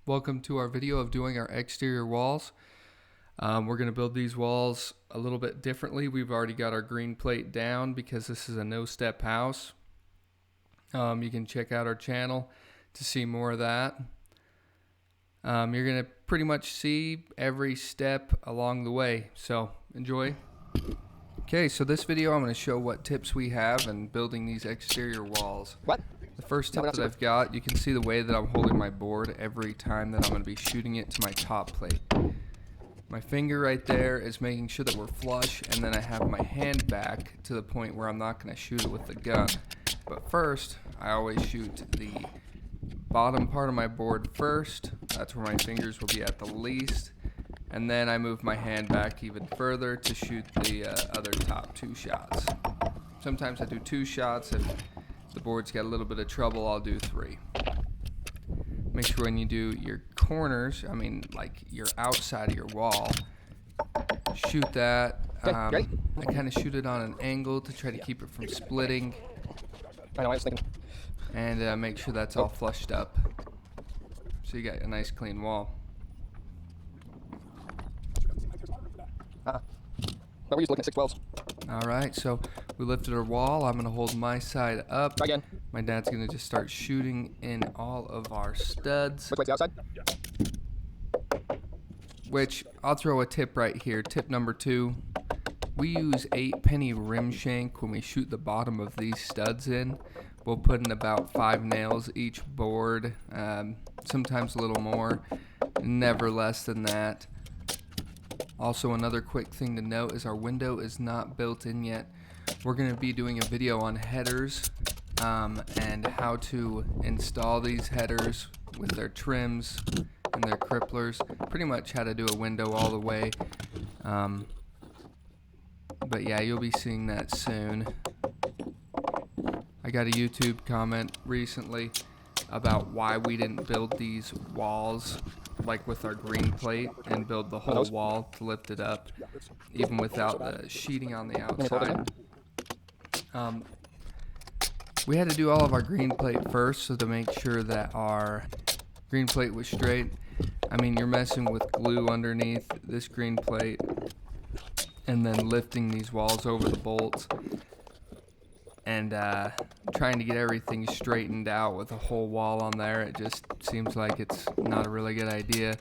Welcome to our video of doing our exterior walls. We're going to build these walls a little bit differently. We've already got our green plate down because this is a no-step house. You can check out our channel to see more of that. You're going to pretty much see every step along the way, so enjoy. Okay, so this video I'm going to show what tips we have in building these exterior walls. The first tip that I've got, you can see the way that I'm holding my board every time that I'm going to be shooting it to my top plate. My finger right there is making sure that we're flush, and then I have my hand back to the point where I'm not going to shoot it with the gun. But first, I always shoot the bottom part of my board first. That's where my fingers will be at the least. And then I move my hand back even further to shoot the other top two shots. Sometimes I do 2 shots. If the board's got a little bit of trouble, I'll do 3. Make sure when you do your corners, like your outside of your wall, shoot that. I kind of shoot it on an angle to try to keep it from splitting. And make sure that's all flushed up. So you got a nice clean wall. But we're just looking at 612s. Alright, so we lifted our wall. I'm going to hold my side up. Try again. My dad's going to just start shooting in all of our studs. Which way to the outside? Which, I'll throw a tip right here. Tip number 2. We use 8-penny rim shank when we shoot the bottom of these studs in. We'll put in about 5 nails each board. Sometimes a little more. Never less than that. Also, another quick thing to note is our window is not built in yet. We're going to be doing a video on headers and how to install these headers with their trims and their cripplers. Pretty much how to do a window all the way. But yeah, you'll be seeing that soon. I got a YouTube comment recently about why we didn't build these walls like with our green plate and build the whole wall to lift it up, even without the sheeting on the outside. We had to do all of our green plate first, so to make sure that our green plate was straight. You're messing with glue underneath this green plate and then lifting these walls over the bolts and trying to get everything straightened out with a whole wall on there. It just seems like it's not a really good idea.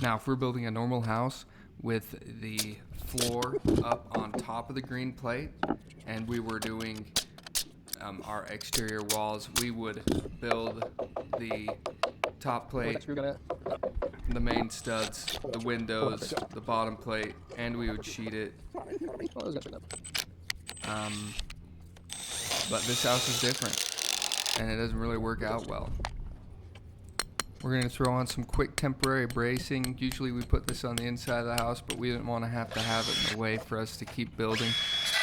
Now, if we're building a normal house with the floor up on top of the green plate and we were doing our exterior walls, we would build the top plate, the main studs, the windows, the bottom plate, and we would sheet it. But this house is different, and it doesn't really work out well. We're going to throw on some quick temporary bracing. Usually we put this on the inside of the house, but we didn't want to have it in the way for us to keep building.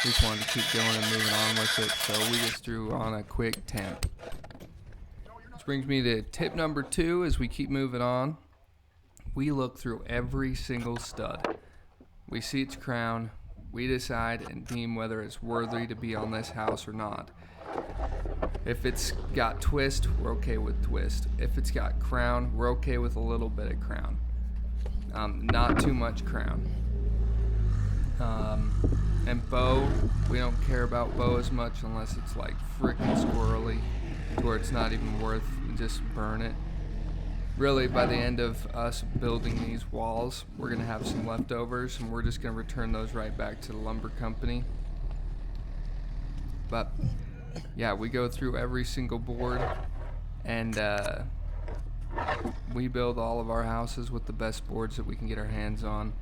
We just wanted to keep going and moving on with it, so we just threw on a quick temp. Which brings me to tip number 2 as we keep moving on. We look through every single stud. We see its crown. We decide and deem whether it's worthy to be on this house or not. If it's got twist, we're okay with twist. If it's got crown, we're okay with a little bit of crown. Not too much crown. And bow, we don't care about bow as much unless it's like freaking squirrely, to where it's not even worth, just burn it. Really, by the end of us building these walls, we're going to have some leftovers, and we're just going to return those right back to the lumber company. But, yeah, we go through every single board, and we build all of our houses with the best boards that we can get our hands on.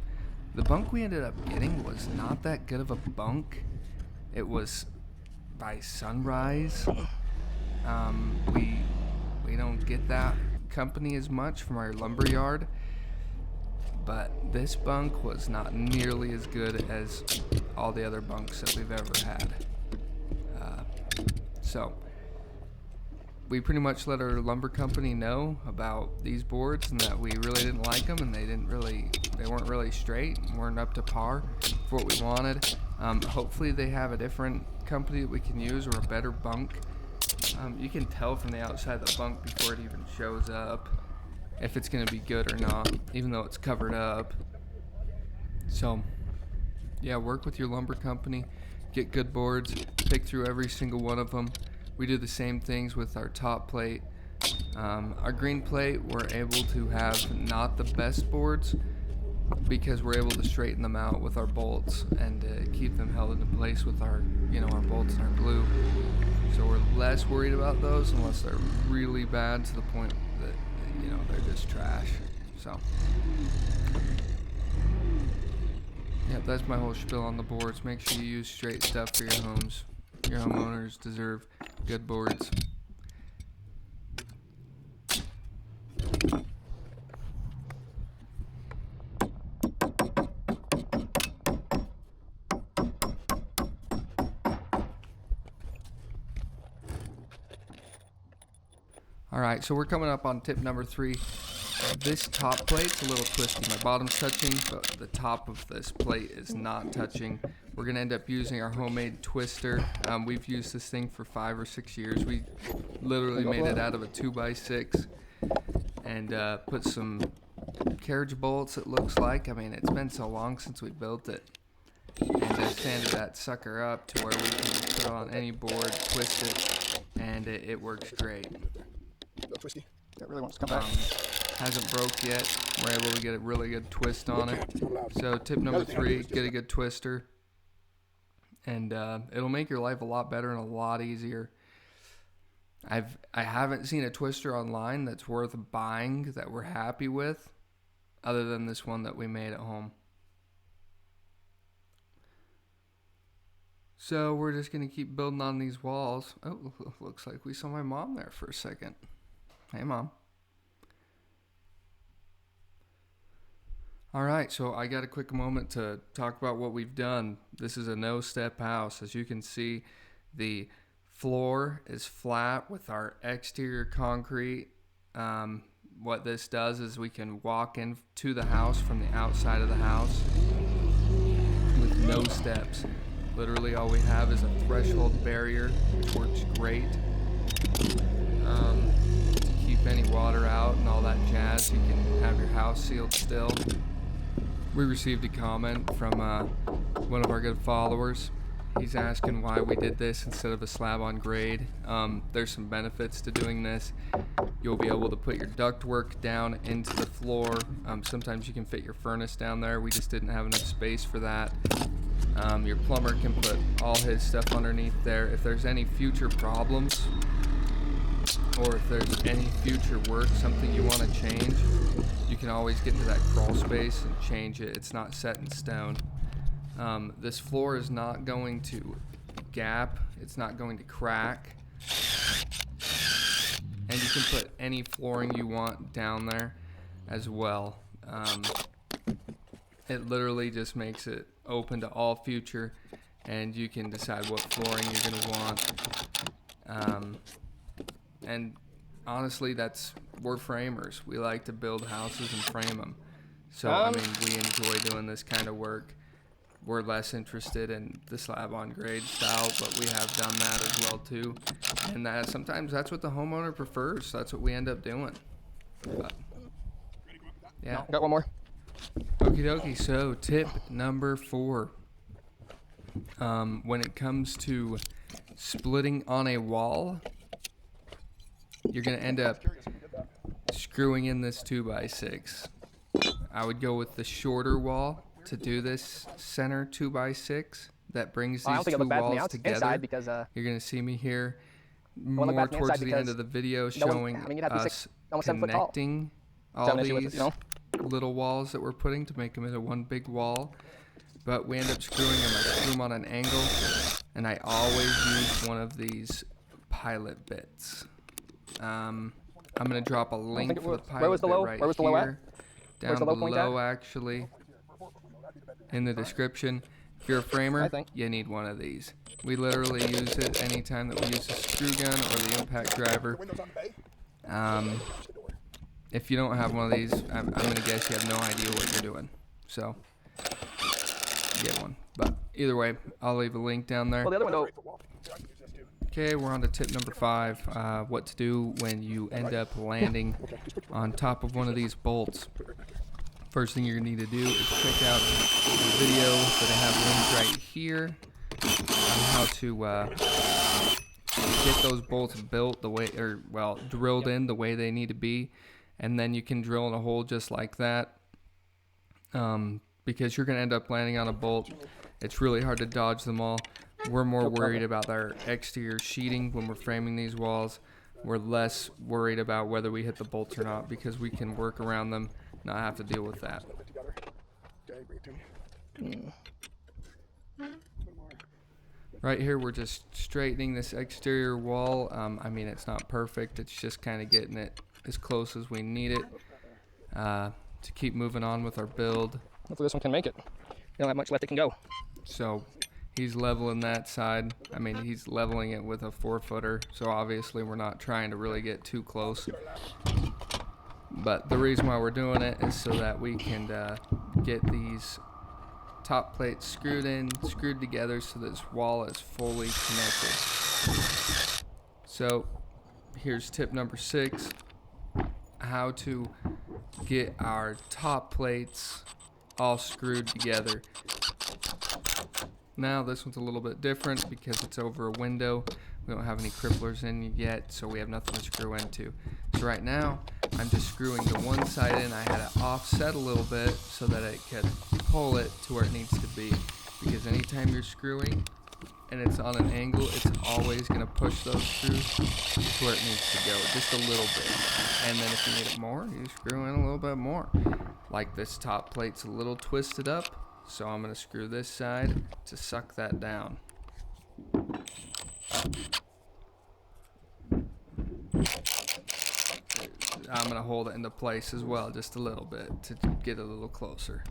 The bunk we ended up getting was not that good of a bunk. It was by Sunrise. We don't get that company as much from our lumber yard, but this bunk was not nearly as good as all the other bunks that we've ever had. So we pretty much let our lumber company know about these boards and that we really didn't like them, and they weren't really straight, weren't up to par for what we wanted. Hopefully they have a different company that we can use, or a better bunk. You can tell from the outside of the bunk before it even shows up. if it's going to be good or not, even though it's covered up. So, yeah, work with your lumber company, get good boards, pick through every single one of them. We do the same things with our top plate. Our green plate, we're able to have not the best boards because we're able to straighten them out with our bolts and keep them held into place with our, our bolts and our glue. So we're less worried about those unless they're really bad to the point that, they're just trash. So, yeah, that's my whole spiel on the boards. Make sure you use straight stuff for your homes. Your homeowners deserve good boards. Alright, so we're coming up on tip number 3. This top plate's a little twisty. My bottom's touching, but the top of this plate is not touching. We're going to end up using our homemade twister. We've used this thing for 5 or 6 years. We literally made it out of a 2x6 and put some carriage bolts, it looks like. I mean, it's been so long since we built it. And sanded that sucker up to where we can put it on any board, twist it, and it works great. Twisty. That really wants to come back. Hasn't broke yet. We're able to get a really good twist on it. So tip number 3, get a good twister. And it'll make your life a lot better and a lot easier. I haven't seen a twister online that's worth buying that we're happy with, other than this one that we made at home. So we're just going to keep building on these walls. Oh, looks like we saw my mom there for a second. Hey, Mom. All right, so I got a quick moment to talk about what we've done. This is a no-step house. As you can see, the floor is flat with our exterior concrete. What this does is we can walk into the house from the outside of the house with no steps. Literally all we have is a threshold barrier, which works great. To keep any water out and all that jazz, you can have your house sealed still. We received a comment from one of our good followers. He's asking why we did this instead of a slab on grade. There's some benefits to doing this. You'll be able to put your ductwork down into the floor. Sometimes you can fit your furnace down there. We just didn't have enough space for that. Your plumber can put all his stuff underneath there. If there's any future problems, or if there's any future work, something you want to change, you can always get to that crawl space and change it. It's not set in stone. This floor is not going to gap. It's not going to crack. And you can put any flooring you want down there as well. It literally just makes it open to all future, and you can decide what flooring you're going to want. And honestly, we're framers. We like to build houses and frame them. So, we enjoy doing this kind of work. We're less interested in the slab on grade style, but we have done that as well too. And sometimes that's what the homeowner prefers. That's what we end up doing. But, yeah. Got one more. Okie dokie. So tip number 4. When it comes to splitting on a wall, you're going to end up screwing in this 2x6. I would go with the shorter wall to do this center 2x6 that brings these two walls together. Because, you're going to see me here more towards the end of the video showing us connecting all these little walls that we're putting to make them into one big wall. But we end up screwing them. I screw them on an angle, and I always use one of these pilot bits. I'm going to drop a link for the pilot bit right here. Down below, actually, in the description. If you're a framer, you need one of these. We literally use it anytime that we use a screw gun or the impact driver. If you don't have one of these, I'm going to guess you have no idea what you're doing. So, get one. But either way, I'll leave a link down there. Well, the other one, though. Okay, we're on to tip number 5, what to do when you end up landing on top of one of these bolts. First thing you're going to need to do is check out the video that I have linked right here on how to get those bolts built the way, or well, drilled in the way they need to be, and then you can drill in a hole just like that. Because you're going to end up landing on a bolt. It's really hard to dodge them all. We're more worried about our exterior sheeting when we're framing these walls. We're less worried about whether we hit the bolts or not, because we can work around them, not have to deal with that. Right here, we're just straightening this exterior wall. I mean, it's not perfect. It's just kind of getting it as close as we need it to keep moving on with our build. Hopefully this one can make it. You don't have much left it can go. So he's leveling that side. I mean, he's leveling it with a 4-footer. So obviously we're not trying to really get too close. But the reason why we're doing it is so that we can get these top plates screwed together so this wall is fully connected. So here's tip number 6, how to get our top plates all screwed together. Now this one's a little bit different because it's over a window. We don't have any cripplers in yet, so we have nothing to screw into. So right now I'm just screwing the one side in. I had it offset a little bit so that it could pull it to where it needs to be, because anytime you're screwing and it's on an angle, it's always going to push those screws to where it needs to go, just a little bit. And then if you need it more, you screw in a little bit more. Like this top plate's a little twisted up, so I'm going to screw this side to suck that down. I'm going to hold it into place as well, just a little bit, to get a little closer.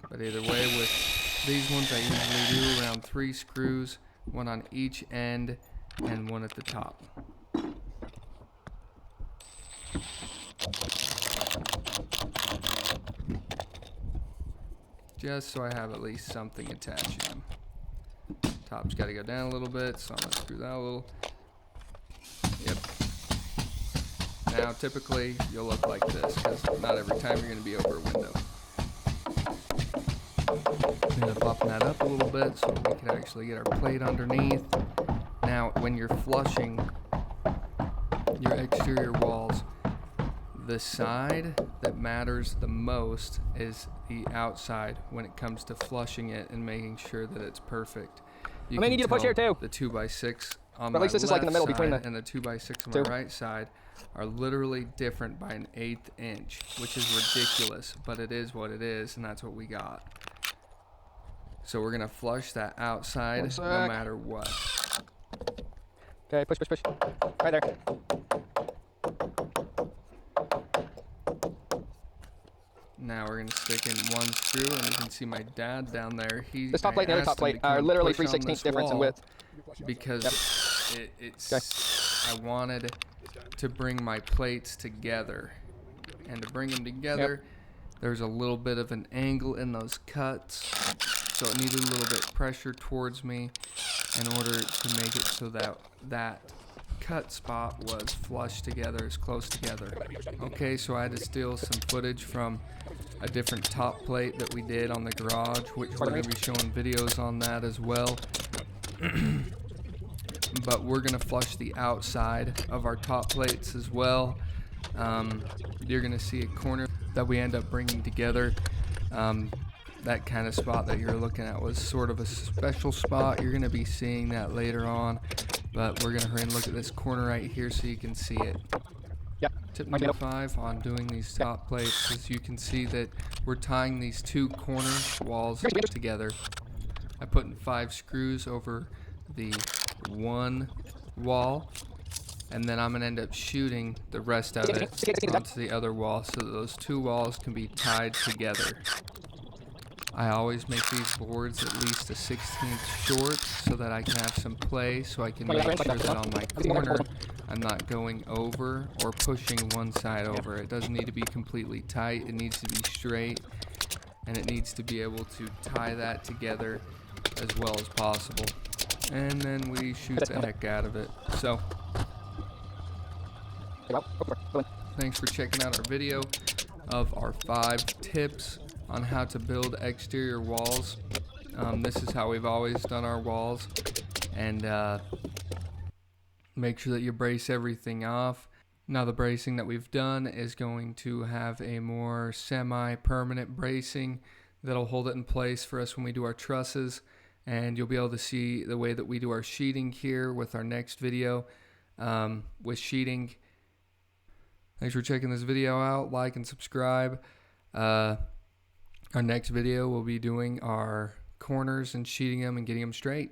But either way, with these ones I usually do around 3 screws, one on each end and one at the top. Just so I have at least something attaching them. Top's got to go down a little bit, so I'm going to screw that a little. Yep. Now typically you'll look like this, because not every time you're going to be over a window. I'm going to bumping that up a little bit so we can actually get our plate underneath. Now when you're flushing your exterior walls, the side that matters the most is the outside when it comes to flushing it and making sure that it's perfect. You I may need you to push here too. The 2x6 on But at least my this is like in the middle left between side the and the 2x6 on two. my right side are literally different by an 1/8 inch, which is ridiculous, but it is what it is, and that's what we got. So we're gonna flush that outside no matter what. Okay, push. Right there. Now we're gonna stick in one screw, and you can see my dad down there. This top plate and the other top plate are literally 3/16 difference in width. Because I wanted to bring my plates together, and to bring them together, there's a little bit of an angle in those cuts, so it needed a little bit of pressure towards me in order to make it so that that cut spot was flush together, as close together. Okay, so I had to steal some footage from a different top plate that we did on the garage, which we're going to be showing videos on that as well. But we're going to flush the outside of our top plates as well. You're going to see a corner that we end up bringing together. That kind of spot that you're looking at was sort of a special spot. You're going to be seeing that later on, but we're going to hurry and look at this corner right here so you can see it. Tip number 5 on doing these top plates is you can see that we're tying these 2 corner walls together. I put in 5 screws over the one wall, and then I'm going to end up shooting the rest of it onto the other wall so that those 2 walls can be tied together. I always make these boards at least a 1/16 short so that I can have some play, so I can make sure that on my corner I'm not going over or pushing one side over. It doesn't need to be completely tight, it needs to be straight. and it needs to be able to tie that together as well as possible. And then we shoot the heck out of it. So, thanks for checking out our video of our 5 tips on how to build exterior walls. This is how we've always done our walls, and make sure that you brace everything off. Now the bracing that we've done is going to have a more semi-permanent bracing that'll hold it in place for us when we do our trusses, and you'll be able to see the way that we do our sheeting here with our next video with sheeting. Thanks for checking this video out. Like and subscribe. Our next video will be doing our corners and sheeting them and getting them straight.